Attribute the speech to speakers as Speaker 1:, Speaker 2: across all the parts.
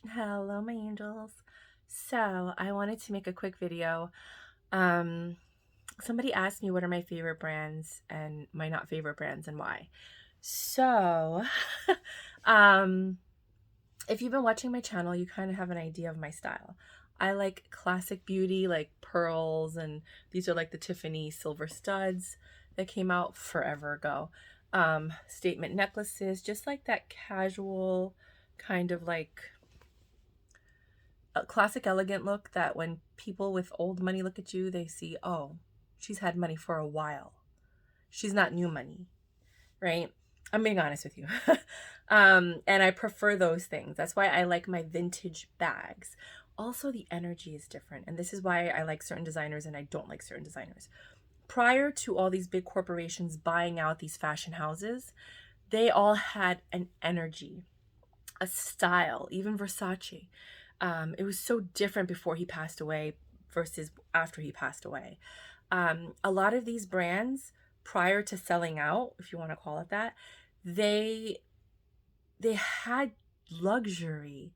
Speaker 1: Hello, my angels. So, I wanted to make a quick video. Um, Somebody asked me what are my favorite brands and my not favorite brands and why. So, um, if you've been watching my channel, you kind of have an idea of my style. I like classic beauty, like pearls, and these are like the Tiffany silver studs that came out forever ago. Statement necklaces, just like that casual kind of like a classic elegant look that when people with old money look at you, they see, oh, she's had money for a while. She's not new money, right? I'm being honest with you. And I prefer those things. That's why I like my vintage bags. Also, the energy is different. And this is why I like certain designers and I don't like certain designers. Prior to all these big corporations buying out these fashion houses, they all had an energy, a style, even Versace. It was so different before he passed away versus after he passed away. A lot of these brands, prior to selling out, if you want to call it that, they they had luxury.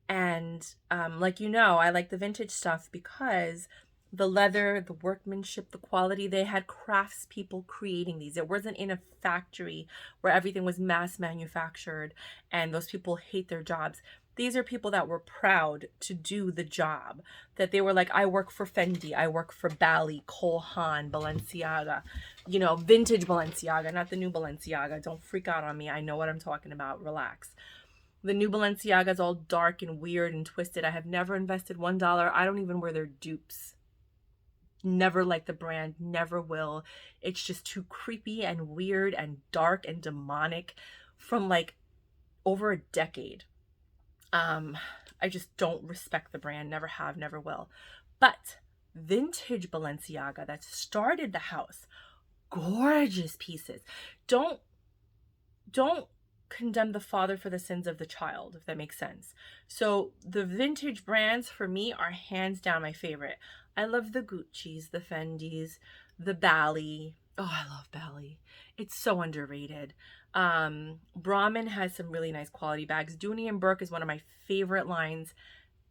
Speaker 1: And I like the vintage stuff because the leather, the workmanship, the quality, they had craftspeople creating these. It wasn't in a factory where everything was mass manufactured and those people hate their jobs. These are people that were proud to do the job. That they were like, I work for Fendi, I work for Bally, Haan, Balenciaga, vintage Balenciaga, not the new Balenciaga. Don't freak out on me. I know what I'm talking about. Relax. The new Balenciaga is all dark and weird and twisted. I have never invested $1. I don't even wear their dupes. Never like the brand, never will. It's just too creepy and weird and dark and demonic from like over a decade. I just don't respect the brand, never have, never will. But vintage Balenciaga that started the house, gorgeous pieces. Don't condemn the father for the sins of the child, if that makes sense. So the vintage brands for me are hands down my favorite. I love the Gucci's, the Fendi's, the Bally. Oh, I love Bally. It's so underrated. Brahmin has some really nice quality bags. Dooney Bourke is one of my favorite lines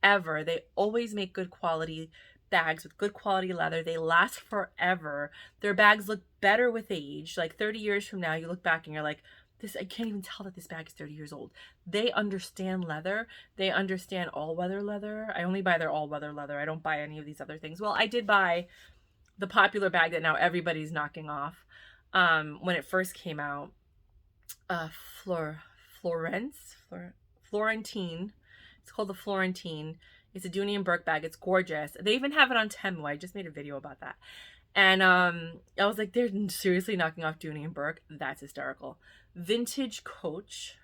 Speaker 1: ever. They always make good quality bags with good quality leather. They last forever. Their bags look better with age. Like 30 years from now, you look back and you're like, this, I can't even tell that this bag is 30 years old. They understand leather. They understand all-weather leather. I only buy their all-weather leather. I don't buy any of these other things. Well, I did buy the popular bag that now everybody's knocking off when it first came out. Flor Florence Flor Florentine. It's called the Florentine. It's a Dooney and Bourke bag. It's gorgeous. They even have it on Temu. I just made a video about that. And I was like, they're seriously knocking off Dooney and Bourke. That's hysterical. Vintage Coach.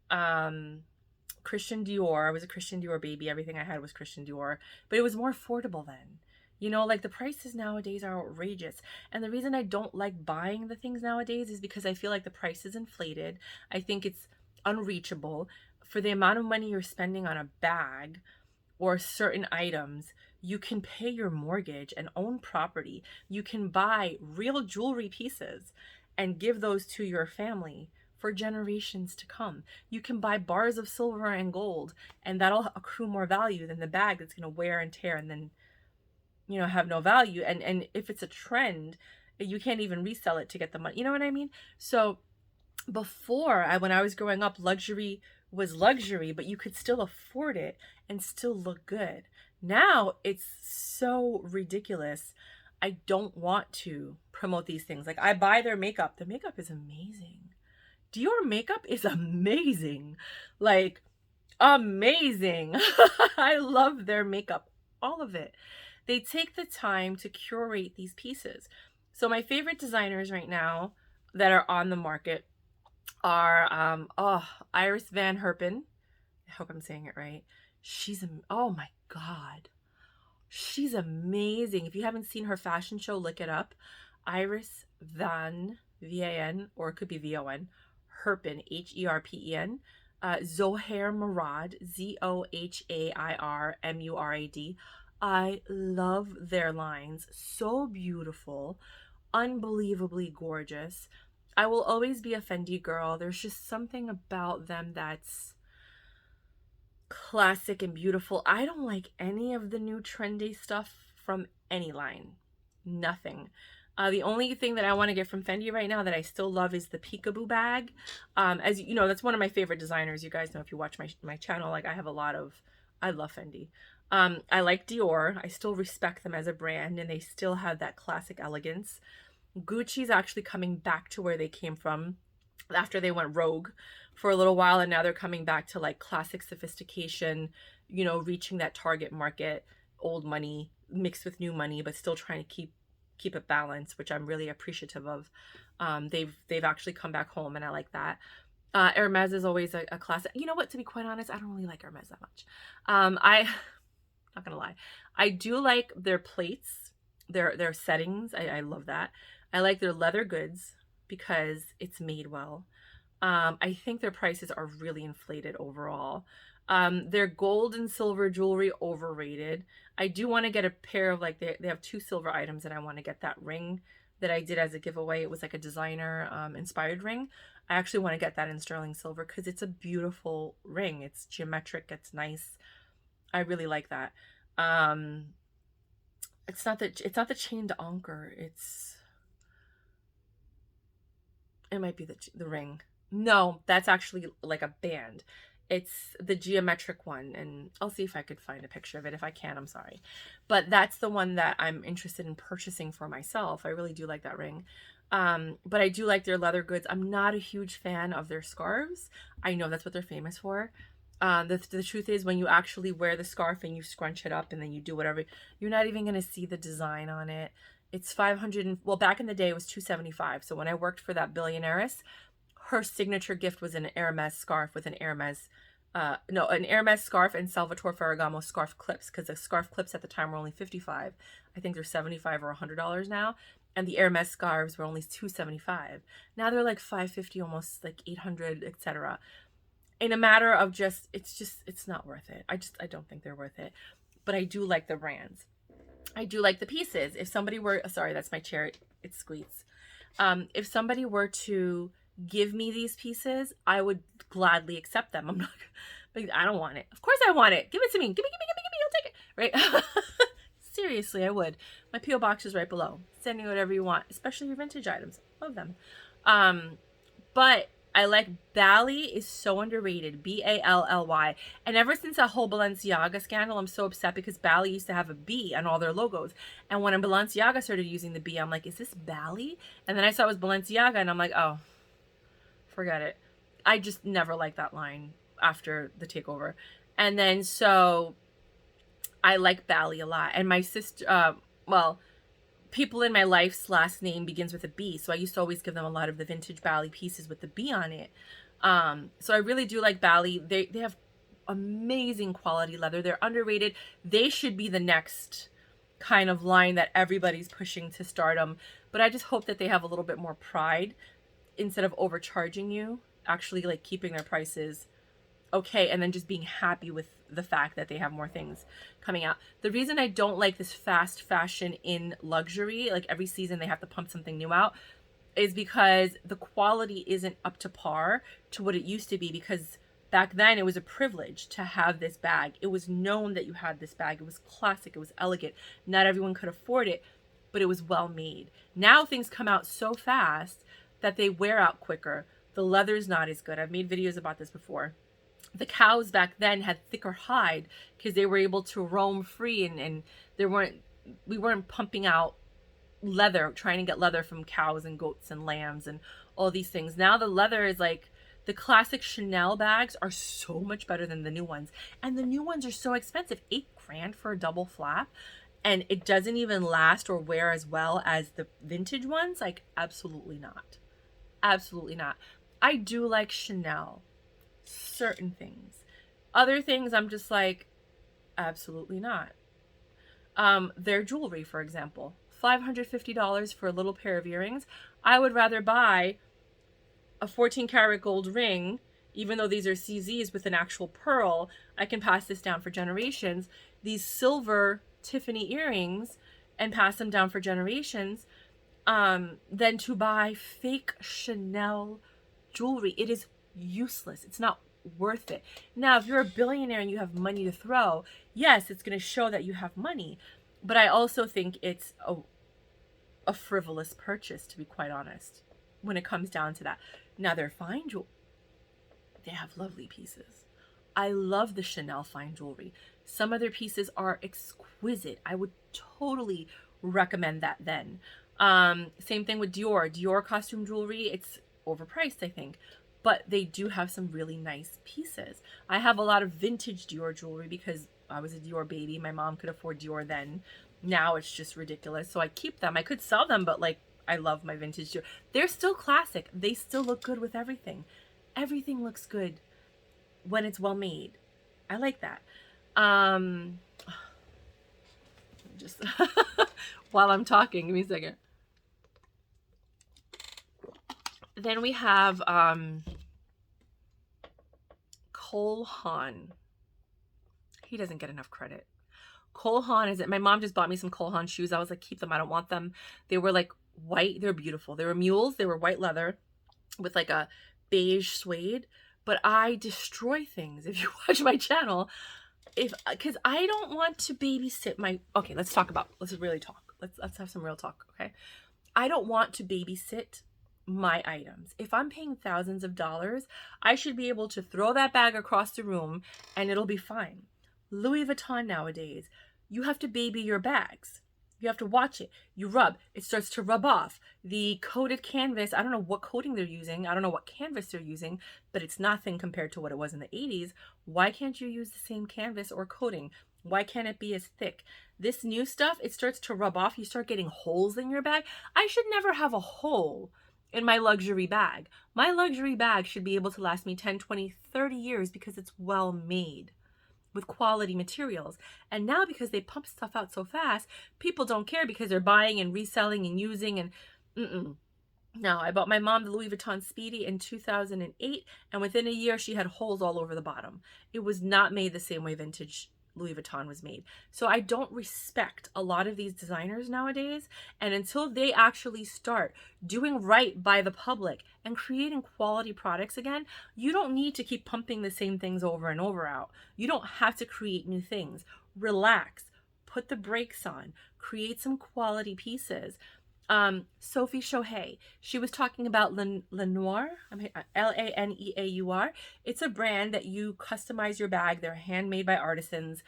Speaker 1: Christian Dior. I was a Christian Dior baby. Everything I had was Christian Dior. But it was more affordable then. Like the prices nowadays are outrageous. And the reason I don't like buying the things nowadays is because I feel like the price is inflated. I think it's unreachable. For the amount of money you're spending on a bag or certain items, you can pay your mortgage and own property. You can buy real jewelry pieces and give those to your family for generations to come. You can buy bars of silver and gold, and that'll accrue more value than the bag that's going to wear and tear and then have no value. And if it's a trend, you can't even resell it to get the money. You know what I mean? So when I was growing up, luxury was luxury, but you could still afford it and still look good. Now it's so ridiculous. I don't want to promote these things. Like, I buy their makeup. The makeup is amazing. Dior makeup is amazing. Like, amazing. I love their makeup. All of it. They take the time to curate these pieces. So my favorite designers right now that are on the market are Irís Van Herpen. I hope I'm saying it right. Oh my God. She's amazing. If you haven't seen her fashion show, look it up. Irís Van, V-A-N, or it could be V-O-N, Herpen, H-E-R-P-E-N. Zuhair Murad, Zohair-Murad. I love their lines. So beautiful, unbelievably gorgeous. I will always be a Fendi girl. There's just something about them that's classic and beautiful. I don't like any of the new trendy stuff from any line. Nothing. The only thing that I want to get from Fendi right now that I still love is the Peekaboo bag. As you know, that's one of my favorite designers. You guys know if you watch my channel, like I have a lot of, I love Fendi. I like Dior. I still respect them as a brand, and they still have that classic elegance. Gucci's actually coming back to where they came from after they went rogue for a little while, and now they're coming back to like classic sophistication, you know, reaching that target market, old money mixed with new money, but still trying to keep it balanced, which I'm really appreciative of. They've actually come back home, and I like that. Hermes is always a classic. You know what, to be quite honest, I don't really like Hermes that much. I not gonna lie, I do like their plates, their settings. I love that. I like their leather goods because it's made well. I think their prices are really inflated overall. Their gold and silver jewelry, overrated. I do want to get a pair of, like, they have 2 silver items, and I want to get that ring that I did as a giveaway. It was like a designer inspired ring. I actually want to get that in sterling silver because it's a beautiful ring. It's geometric, it's nice. I really like that. It's not the chain d'Ancre. It might be the ring. No, that's actually like a band. It's the geometric one, and I'll see if I could find a picture of it. If I can, I'm sorry. But that's the one that I'm interested in purchasing for myself. I really do like that ring. But I do like their leather goods. I'm not a huge fan of their scarves. I know that's what they're famous for. The truth is, when you actually wear the scarf and you scrunch it up and then you do whatever, you're not even going to see the design on it. It's 500, well, back in the day it was 275. So when I worked for that billionaireess, her signature gift was an Hermes scarf with an Hermes scarf and Salvatore Ferragamo scarf clips, because the scarf clips at the time were only 55. I think they're 75 or $100 now, and the Hermes scarves were only 275. Now they're like 550, almost like 800, etc. In a matter of it's not worth it. I don't think they're worth it. But I do like the brands. I do like the pieces. If somebody were, sorry, that's my chair, it squeaks. If somebody were to give me these pieces, I would gladly accept them. I'm not, like, I don't want it. Of course I want it. Give it to me. Give me, I'll take it. Right? Seriously, I would. My P.O. box is right below. Send me whatever you want, especially your vintage items. Love them. But I like Bally is so underrated. Bally. And ever since that whole Balenciaga scandal, I'm so upset because Bally used to have a B on all their logos. And when Balenciaga started using the B, I'm like, is this Bally? And then I saw it was Balenciaga, and I'm like, oh, forget it. I just never liked that line after the takeover. And then so I like Bally a lot. And my sister, people in my life's last name begins with a B, so I used to always give them a lot of the vintage Bally pieces with the B on it. So I really do like Bally. They have amazing quality leather. They're underrated. They should be the next kind of line that everybody's pushing to stardom. But I just hope that they have a little bit more pride instead of overcharging you, actually like keeping their prices okay, and then just being happy with the fact that they have more things coming out. The reason I don't like this fast fashion in luxury, like every season they have to pump something new out, is because the quality isn't up to par to what it used to be. Because back then it was a privilege to have this bag. It was known that you had this bag. It was classic. It was elegant. Not everyone could afford it, but it was well made. Now things come out so fast that they wear out quicker. The leather's not as good. I've made videos about this before. The cows back then had thicker hide because they were able to roam free, and we weren't pumping out leather, trying to get leather from cows and goats and lambs and all these things. Now the leather is like, the classic Chanel bags are so much better than the new ones. And the new ones are so expensive. $8,000 for a double flap. And it doesn't even last or wear as well as the vintage ones. Like, absolutely not. Absolutely not. I do like Chanel. Certain things. Other things I'm just like, absolutely not. Their jewelry, for example, $550 for a little pair of earrings. I would rather buy a 14 karat gold ring, even though these are CZs with an actual pearl. I can pass this down for generations. These silver Tiffany earrings and pass them down for generations, than to buy fake Chanel jewelry. It is useless. It's not worth it. Now, if you're a billionaire and you have money to throw, yes, it's going to show that you have money. But I also think it's a frivolous purchase, to be quite honest, when it comes down to that. Now, they're fine jewelry. They have lovely pieces. I love the Chanel fine jewelry. Some of their pieces are exquisite. I would totally recommend that then. Same thing with Dior. Dior costume jewelry, it's overpriced, I think. But they do have some really nice pieces. I have a lot of vintage Dior jewelry because I was a Dior baby. My mom could afford Dior then. Now it's just ridiculous. So I keep them. I could sell them, but like, I love my vintage Dior. They're still classic. They still look good with everything. Everything looks good when it's well made. I like that. Just while I'm talking, give me a second. Then we have Cole Haan. He doesn't get enough credit. Cole Haan is it. My mom just bought me some Cole Haan shoes. I was like, keep them. I don't want them. They were like white. They're beautiful. They were mules. They were white leather with like a beige suede. But I destroy things. If you watch my channel, because I don't want to babysit my. Okay, let's really talk. Let's have some real talk. Okay, I don't want to babysit my items. If I'm paying thousands of dollars, I should be able to throw that bag across the room and it'll be fine. Louis Vuitton nowadays, you have to baby your bags. You have to watch it. You rub. It starts to rub off. The coated canvas, I don't know what coating they're using. I don't know what canvas they're using, but it's nothing compared to what it was in the 80s. Why can't you use the same canvas or coating? Why can't it be as thick? This new stuff, it starts to rub off. You start getting holes in your bag. I should never have a hole in my luxury bag. My luxury bag should be able to last me 10, 20, 30 years because it's well made with quality materials. And now because they pump stuff out so fast, people don't care because they're buying and reselling and using and No, I bought my mom the Louis Vuitton Speedy in 2008 and within a year she had holes all over the bottom. It was not made the same way vintage Louis Vuitton was made. So I don't respect a lot of these designers nowadays, and until they actually start doing right by the public and creating quality products again, you don't need to keep pumping the same things over and over out. You don't have to create new things. Relax, put the brakes on, create some quality pieces. Sophie Shohei, she was talking about Lanour, Laneaur. It's a brand that you customize your bag. They're handmade by artisans.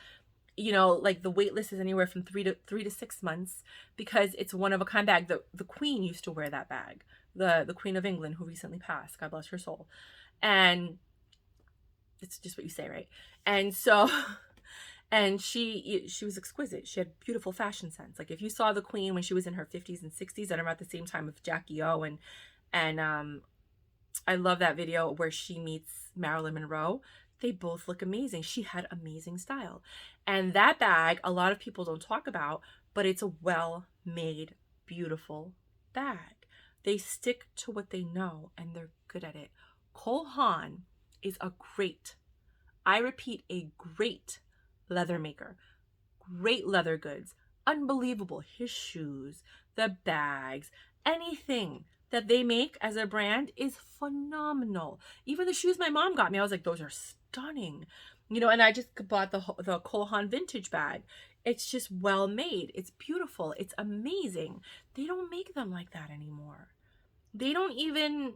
Speaker 1: You know, like the wait list is anywhere from 3 to 6 months because it's one of a kind bag. The Queen used to wear that bag. The Queen of England, who recently passed, God bless her soul. And it's just what you say, right? And so and she was exquisite. She had beautiful fashion sense. Like if you saw the Queen when she was in her 50s and 60s and around the same time with Jackie O and I love that video where she meets Marilyn Monroe. They both look amazing. She had amazing style. And that bag, a lot of people don't talk about, but it's a well-made, beautiful bag. They stick to what they know and they're good at it. Cole Haan is a great, I repeat, a great leather maker. Great leather goods. Unbelievable. His shoes, the bags, anything that they make as a brand is phenomenal. Even the shoes my mom got me, I was like, those are stunning. You know, and I just bought the Cole Haan vintage bag. It's just well made. It's beautiful. It's amazing. They don't make them like that anymore. They don't even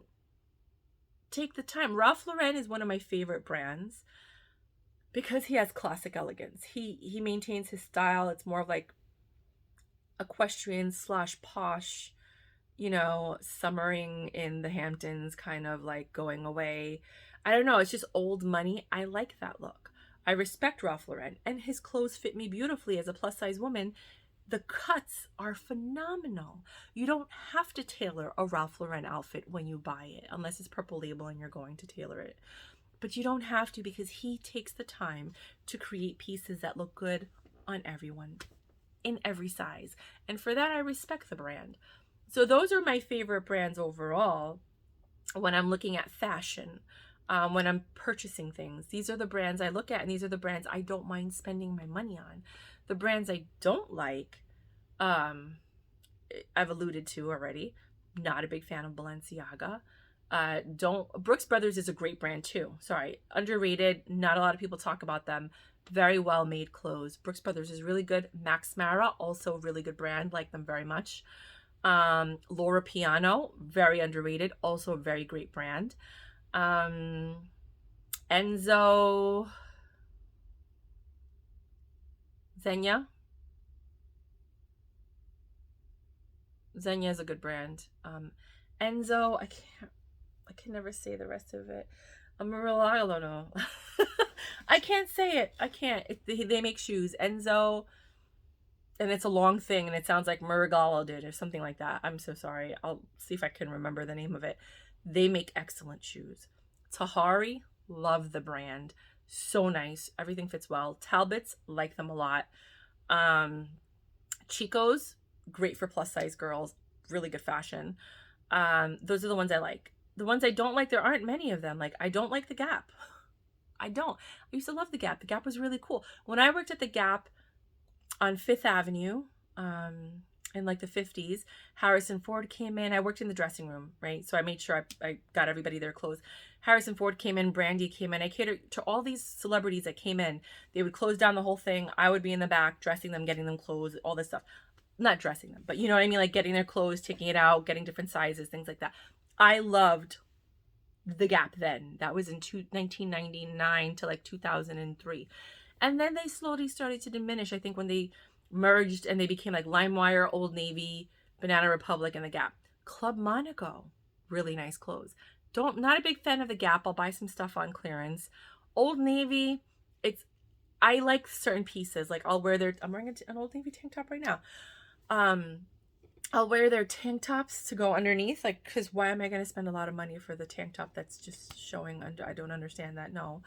Speaker 1: take the time. Ralph Lauren is one of my favorite brands because he has classic elegance. He maintains his style. It's more of like equestrian / posh, you know, summering in the Hamptons, kind of like going away. I don't know. It's just old money. I like that look. I respect Ralph Lauren, and his clothes fit me beautifully as a plus size woman. The cuts are phenomenal. You don't have to tailor a Ralph Lauren outfit when you buy it, unless it's Purple Label and you're going to tailor it. But you don't have to because he takes the time to create pieces that look good on everyone, in every size. And for that, I respect the brand. So those are my favorite brands overall when I'm looking at fashion, when I'm purchasing things. These are the brands I look at, and these are the brands I don't mind spending my money on. The brands I don't like, I've alluded to already. Not a big fan of Balenciaga. Brooks Brothers is a great brand too. Sorry, underrated. Not a lot of people talk about them. Very well made clothes. Brooks Brothers is really good. Max Mara, also a really good brand. Like them very much. Loro Piana, very underrated. Also a very great brand. Enzo Zegna. Zegna is a good brand. Enzo, I can never say the rest of it. I don't know. I can't say it. I can't. They make shoes. Enzo, and it's a long thing, and it sounds like Muragalo did or something like that. I'm so sorry. I'll see if I can remember the name of it. They make excellent shoes. Tahari, love the brand. So nice. Everything fits well. Talbots, like them a lot. Chicos, great for plus size girls. Really good fashion. Those are the ones I like. The ones I don't like, there aren't many of them. Like, I don't like the Gap. I don't. I used to love the Gap. The Gap was really cool. When I worked at the Gap on Fifth Avenue, in like the 50s, Harrison Ford came in. I worked in the dressing room, right? So I made sure I got everybody their clothes. Harrison Ford came in, Brandy came in. I catered to all these celebrities that came in. They would close down the whole thing. I would be in the back, dressing them, getting them clothes, all this stuff. Not dressing them, but you know what I mean? Like getting their clothes, taking it out, getting different sizes, things like that. I loved the Gap then. That was in 1999 to like 2003. And then they slowly started to diminish. I think when they merged and they became like LimeWire, Old Navy, Banana Republic, and the Gap. Club Monaco, really nice clothes. Not a big fan of the Gap. I'll buy some stuff on clearance. Old Navy, I like certain pieces. Like I'm wearing an Old Navy tank top right now. I'll wear their tank tops to go underneath, like, because why am I going to spend a lot of money for the tank top that's just showing under? I don't understand that. No.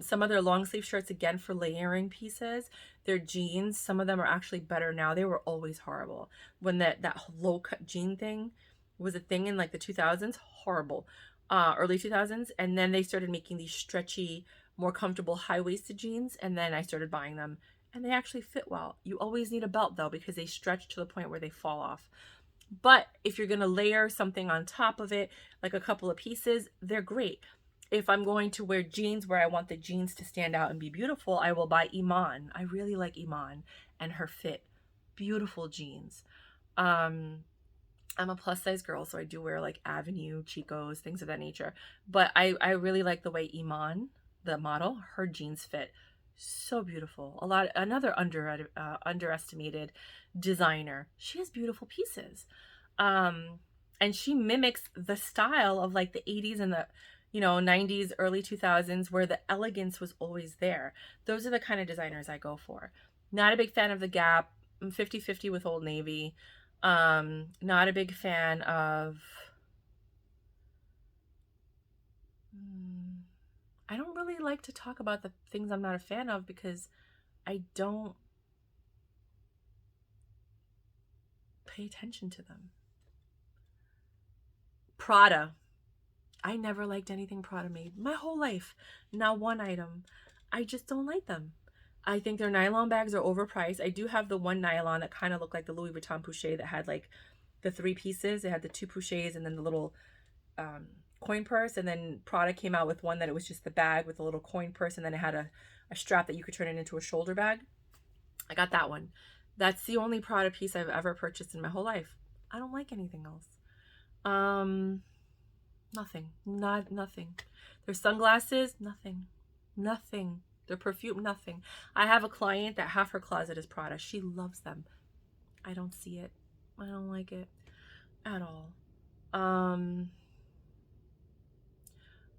Speaker 1: Some of their long sleeve shirts, again, for layering pieces. Their jeans, some of them are actually better now. They were always horrible. When that low cut jean thing was a thing in like the 2000s, horrible. Early 2000s. And then they started making these stretchy, more comfortable high-waisted jeans. And then I started buying them. And they actually fit well. You always need a belt though, because they stretch to the point where they fall off. But if you're going to layer something on top of it, like a couple of pieces, they're great. If I'm going to wear jeans where I want the jeans to stand out and be beautiful, I will buy Iman. I really like Iman and her fit. Beautiful jeans. I'm a plus size girl, so I do wear like Avenue, Chicos, things of that nature. But I really like the way Iman, the model, her jeans fit. So beautiful. Another underestimated designer. She has beautiful pieces. And she mimics the style of like the 80s and the 90s, early 2000s, where the elegance was always there. Those are the kind of designers I go for. Not a big fan of the Gap. I'm 50-50 with Old Navy. Not a big fan of I don't really like to talk about the things I'm not a fan of because I don't pay attention to them. Prada. I never liked anything Prada made my whole life. Not one item. I just don't like them. I think their nylon bags are overpriced. I do have the one nylon that kind of looked like the Louis Vuitton Pouchet that had like the 3 pieces. It had the 2 Pouchets and then the little coin purse, and then Prada came out with one that it was just the bag with a little coin purse, and then it had a strap that you could turn it into a shoulder bag. I got that one. That's the only Prada piece I've ever purchased in my whole life. I don't like anything else. Nothing. Their sunglasses, nothing. Their perfume, nothing. I have a client that half her closet is Prada. She loves them. I don't see it. I don't like it at all.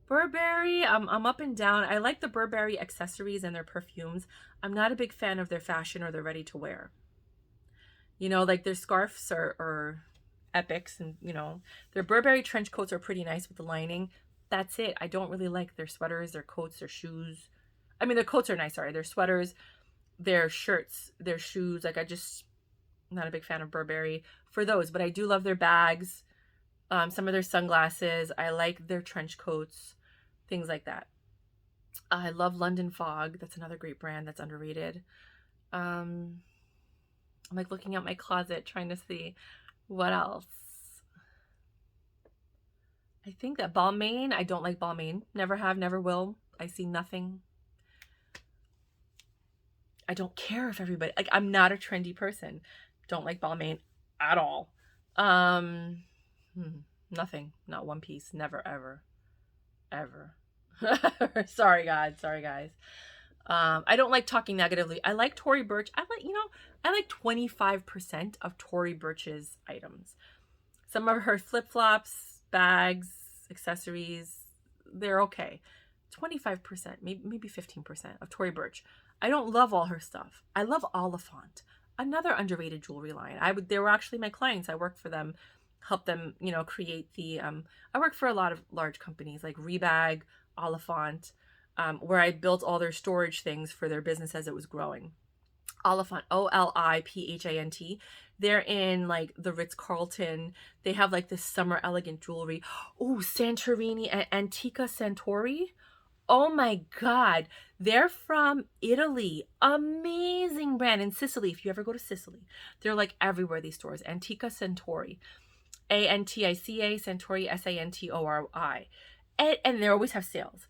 Speaker 1: Burberry, I'm up and down. I like the Burberry accessories and their perfumes. I'm not a big fan of their fashion or their ready to wear. Like their scarves are epics, and their Burberry trench coats are pretty nice with the lining. That's it. I don't really like their sweaters, their coats, their shoes. I mean, their coats are nice, sorry. Their sweaters, their shirts, their shoes. Like, not a big fan of Burberry for those, but I do love their bags. Some of their sunglasses. I like their trench coats, things like that. I love London Fog. That's another great brand that's underrated. I'm like looking at my closet trying to see what else. I think that Balmain, I don't like Balmain. Never have, never will. I see nothing. I don't care if everybody, like, I'm not a trendy person. Don't like Balmain at all. Um, Nothing. Not one piece. Never, ever. Ever. Sorry, God. Sorry, guys. I don't like talking negatively. I like Tory Burch. I like 25% of Tory Burch's items. Some of her flip-flops, bags, accessories, they're okay. 25%, maybe 15% of Tory Burch. I don't love all her stuff. I love Oliphant, another underrated jewelry line. They were actually my clients. I worked for them, helped them, create the I work for a lot of large companies like Rebag, Oliphant, where I built all their storage things for their business as it was growing. Oliphant, Oliphant. They're in like the Ritz-Carlton. They have like this summer elegant jewelry. Oh, Santorini and Antica Sartoria. Oh my God. They're from Italy. Amazing brand in Sicily. If you ever go to Sicily, they're like everywhere, these stores. Antica Sartoria. Antica Sartoria, Santori. And they always have sales.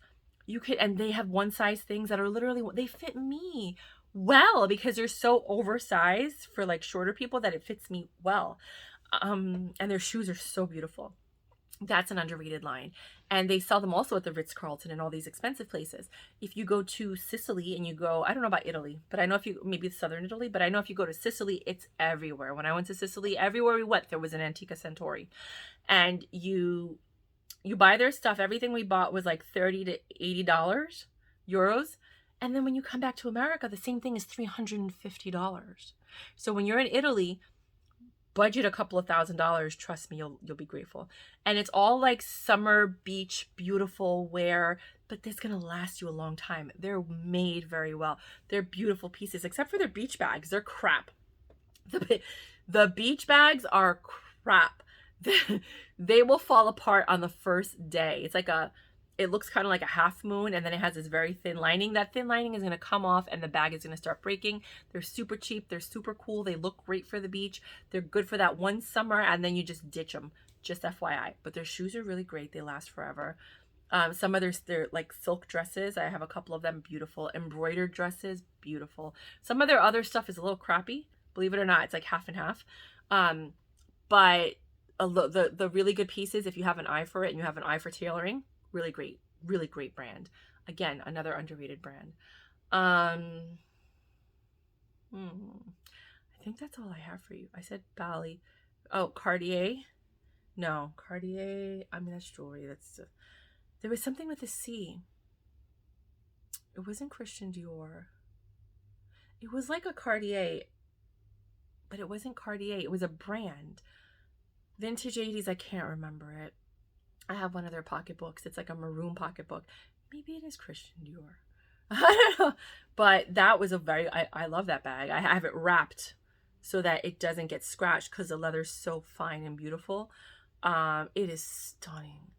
Speaker 1: And they have one size things that are literally, they fit me well because they're so oversized for like shorter people that it fits me well. And their shoes are so beautiful. That's an underrated line. And they sell them also at the Ritz-Carlton and all these expensive places. If you go to Sicily and you go, I don't know about Italy, but I know maybe southern Italy, but I know if you go to Sicily, it's everywhere. When I went to Sicily, everywhere we went, there was an Antica Sartoria. And you buy their stuff. Everything we bought was like $30 to $80 euros. And then when you come back to America, the same thing is $350. So when you're in Italy, budget a couple of $1,000s. Trust me, you'll be grateful. And it's all like summer beach, beautiful wear, but it's gonna last you a long time. They're made very well. They're beautiful pieces, except for their beach bags. They're crap. The beach bags are crap. They will fall apart on the first day. It looks kind of like a half moon, and then it has this very thin lining. That thin lining is going to come off and the bag is going to start breaking. They're super cheap. They're super cool. They look great for the beach. They're good for that one summer, and then you just ditch them. Just FYI. But their shoes are really great. They last forever. Some of their like silk dresses. I have a couple of them. Beautiful. Embroidered dresses. Beautiful. Some of their other stuff is a little crappy. Believe it or not, it's like half and half. But the really good pieces, if you have an eye for it and you have an eye for tailoring, really great brand. Again, another underrated brand. I think that's all I have for you. I said Bally. Oh, Cartier. No, Cartier. I mean, that's jewelry. There was something with a C. It wasn't Christian Dior. It was like a Cartier, but it wasn't Cartier. It was a brand. Vintage 80s. I can't remember it. I have one of their pocketbooks. It's like a maroon pocketbook. Maybe it is Christian Dior. I don't know. But that was I love that bag. I have it wrapped so that it doesn't get scratched because the leather's so fine and beautiful. It is stunning.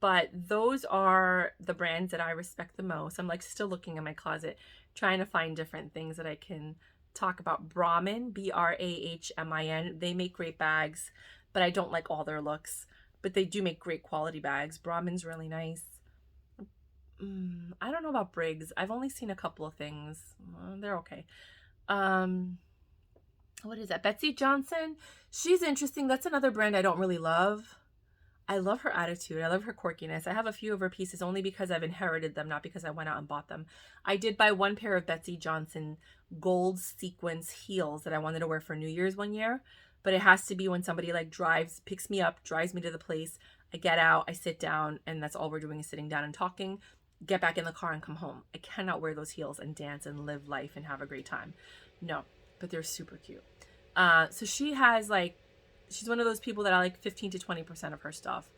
Speaker 1: But those are the brands that I respect the most. I'm like still looking in my closet, trying to find different things that I can talk about. Brahmin, Brahmin. They make great bags, but I don't like all their looks. But they do make great quality bags. Brahmin's really nice. I don't know about Briggs. I've only seen a couple of things. They're okay. What is that? Betsy Johnson. She's interesting. That's another brand I don't really love. I love her attitude. I love her quirkiness. I have a few of her pieces only because I've inherited them, not because I went out and bought them. I did buy one pair of Betsy Johnson gold sequins heels that I wanted to wear for New Year's one year. But it has to be when somebody like picks me up, drives me to the place. I get out, I sit down, and that's all we're doing is sitting down and talking. Get back in the car and come home. I cannot wear those heels and dance and live life and have a great time. No, but they're super cute. So she's one of those people that I like 15 to 20% of her stuff.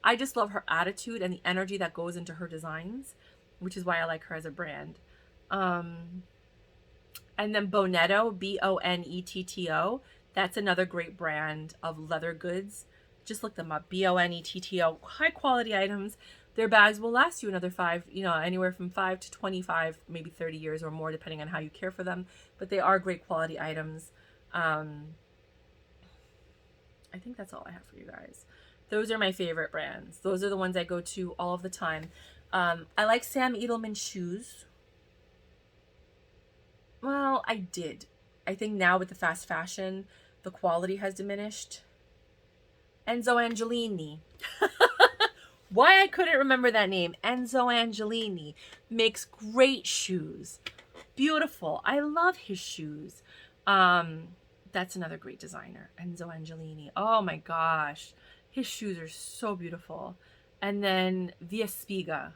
Speaker 1: I just love her attitude and the energy that goes into her designs, which is why I like her as a brand. And then Bonetto, Bonetto. That's another great brand of leather goods. Just look them up. Bonetto. High quality items. Their bags will last you another anywhere from 5 to 25, maybe 30 years or more, depending on how you care for them. But they are great quality items. I think that's all I have for you guys. Those are my favorite brands. Those are the ones I go to all of the time. I like Sam Edelman shoes. Well, I did. I think now with the fast fashion, the quality has diminished. Enzo Angiolini. Why I couldn't remember that name. Enzo Angiolini makes great shoes. Beautiful. I love his shoes. That's another great designer, Enzo Angiolini. Oh my gosh. His shoes are so beautiful. And then Via Spiga.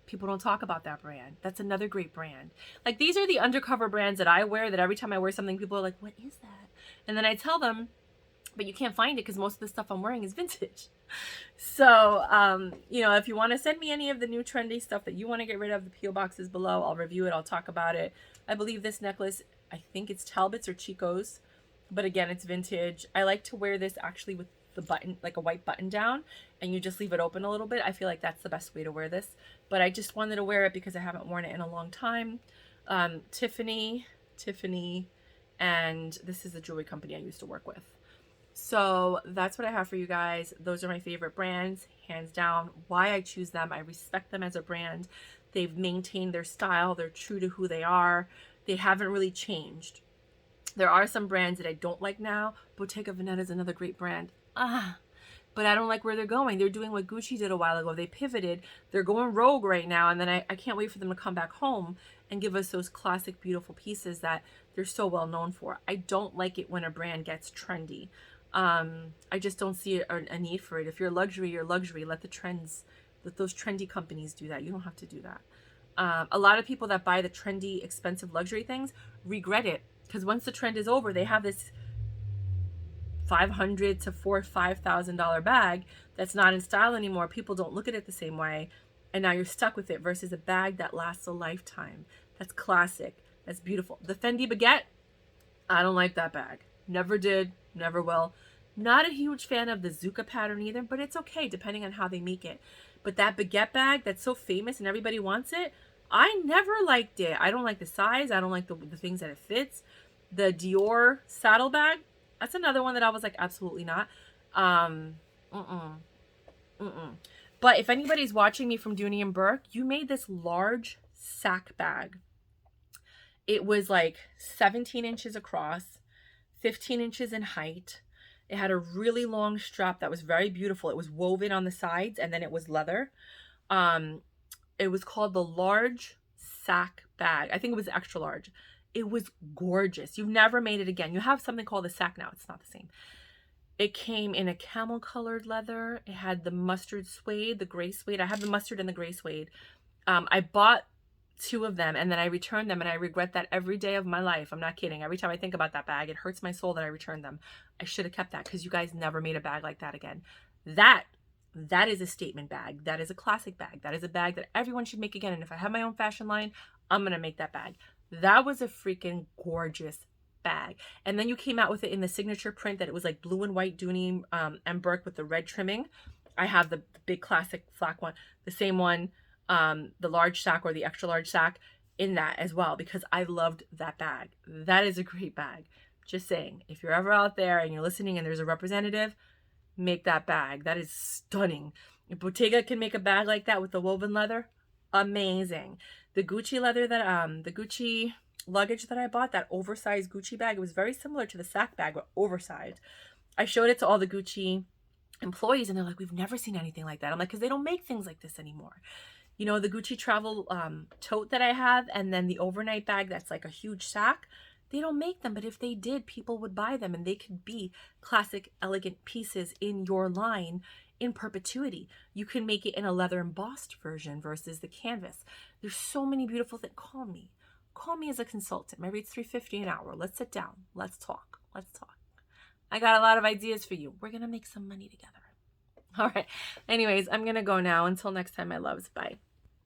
Speaker 1: People don't talk about that brand. That's another great brand. Like, these are the undercover brands that I wear, that every time I wear something, people are like, what is that? And then I tell them, but you can't find it because most of the stuff I'm wearing is vintage. So, you know, if you want to send me any of the new trendy stuff that you want to get rid of, the P.O. box is below. I'll review it. I'll talk about it. I believe this necklace, I think it's Talbot's or Chicos, but again, it's vintage. I like to wear this actually with the button, like a white button down, and you just leave it open a little bit. I feel like that's the best way to wear this, but I just wanted to wear it because I haven't worn it in a long time. Tiffany, and this is the jewelry company I used to work with. So that's what I have for you guys. Those are my favorite brands, hands down. Why I choose them, I respect them as a brand. They've maintained their style. They're true to who they are. They haven't really changed. There are some brands that I don't like now. Bottega Veneta is another great brand. But I don't like where they're going. They're doing what Gucci did a while ago. They pivoted. They're going rogue right now. And then I can't wait for them to come back home and give us those classic, beautiful pieces that they're so well known for. I don't like it when a brand gets trendy. I just don't see a need for it. If you're luxury, you're luxury. Let those trendy companies do that. You don't have to do that. A lot of people that buy the trendy, expensive luxury things regret it, because once the trend is over, they have this $500 to $5,000 bag that's not in style anymore. People don't look at it the same way, and now you're stuck with it versus a bag that lasts a lifetime. That's classic. That's beautiful. The Fendi baguette, I don't like that bag. Never did, never will. Not a huge fan of the Zucca pattern either, but it's okay depending on how they make it. But that baguette bag that's so famous and everybody wants it, I never liked it. I don't like the size. I don't like the things that it fits. The Dior saddle bag, that's another one that I was like, absolutely not. But if anybody's watching me from Dooney Bourke, you made this large sack bag. It was like 17 inches across, 15 inches in height. It had a really long strap that was very beautiful. It was woven on the sides, and then it was leather. It was called the large sack bag. I think it was extra large. It was gorgeous. You've never made it again. You have something called a sack now. It's not the same. It came in a camel colored leather. It had the mustard suede, the gray suede. I have the mustard and the gray suede. I bought 2 of them and then I returned them, and I regret that every day of my life. I'm not kidding. Every time I think about that bag, it hurts my soul that I returned them. I should have kept that, because you guys never made a bag like that again. That is a statement bag. That is a classic bag. That is a bag that everyone should make again. And if I have my own fashion line, I'm going to make that bag. That was a freaking gorgeous bag. And then you came out with it in the signature print that it was like blue and white Dooney and Bourke with the red trimming. I have the big classic flak one, the same one, the large sack or the extra large sack in that as well, because I loved that bag. That is a great bag. Just saying, if you're ever out there and you're listening and there's a representative, make that bag. That is stunning. If Bottega can make a bag like that with the woven leather, amazing. The Gucci leather that the Gucci luggage that I bought, that oversized Gucci bag, it was very similar to the sack bag, but oversized. I showed it to all the Gucci employees and they're like, we've never seen anything like that. I'm like, because they don't make things like this anymore. You know, the Gucci travel tote that I have, and then the overnight bag that's like a huge sack, they don't make them, but if they did, people would buy them, and they could be classic, elegant pieces in your line in perpetuity. You can make it in a leather embossed version versus the canvas. There's so many beautiful things. Call me as a consultant. My rate's $350 an hour. Let's sit down. Let's talk. I got a lot of ideas for you. We're going to make some money together. All right. Anyways, I'm going to go now. Until next time, my loves. Bye.